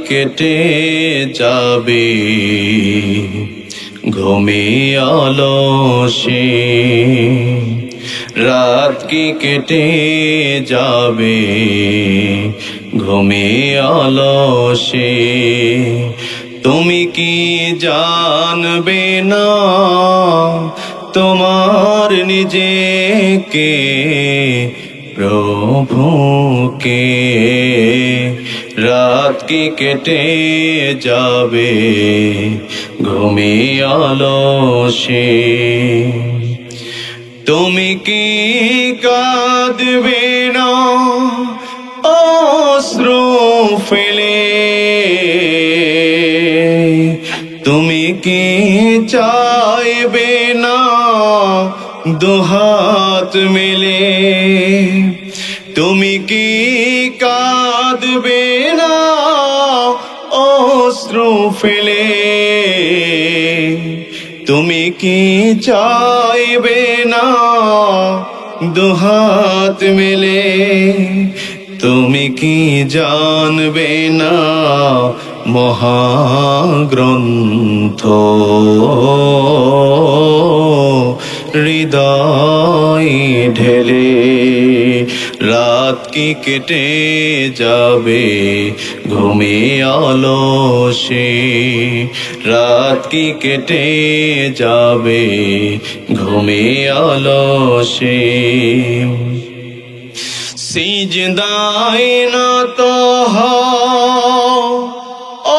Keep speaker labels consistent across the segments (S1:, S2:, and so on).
S1: কেটে যাবে ঘুমে অলসে, রাত কি কেটে যাবে ঘুমে অলসে। তুমি কি জানবে না তোমার নিজেকে প্রভুকে, রাত কি কেটে যাবে ঘুমে অলসে। তুমি কি কাঁদবে না অশ্রু ফেলে, তুমি কি চাইবে না দুহাত মেলে, তুমি কি কাঁদবে না অশ্রু ফেলে, তুমি কি চাইবে না দুহাত মেলে, তুমি কি জানবে না মহাগ্রন্থ হৃদয় ঢেলে, রাত কি কেটে যাবে ঘুমে অলসে, রাত কি কেটে যাবে ঘুমে অলসে। সিজদায় নত হও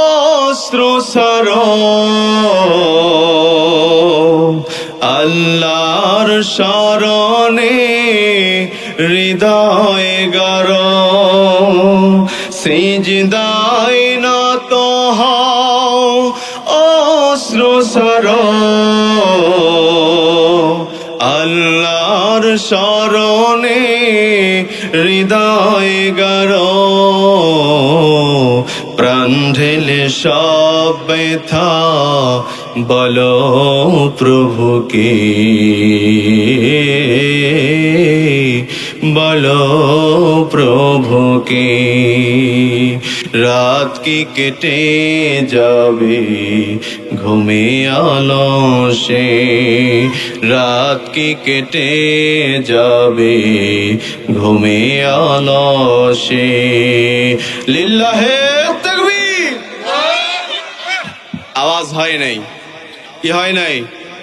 S1: অশ্রু সরণ, আল্লাহর শরণে হৃদয় গরম। সিজদায় নত হও অশ্রু সরণ, আল্লাহর শরণে হৃদয় গরম। প্রাণ ঢেলে সব ব্যথা বলো প্রভুকে, বলো প্রভুকে, রাত কি কেটে যাবে ঘুমে অলসে, রাত কি কেটে যাবে ঘুমে অলসে। লিল্লাহে তাকবীর। আওয়াজ হয় নাই, কি হয় নাই?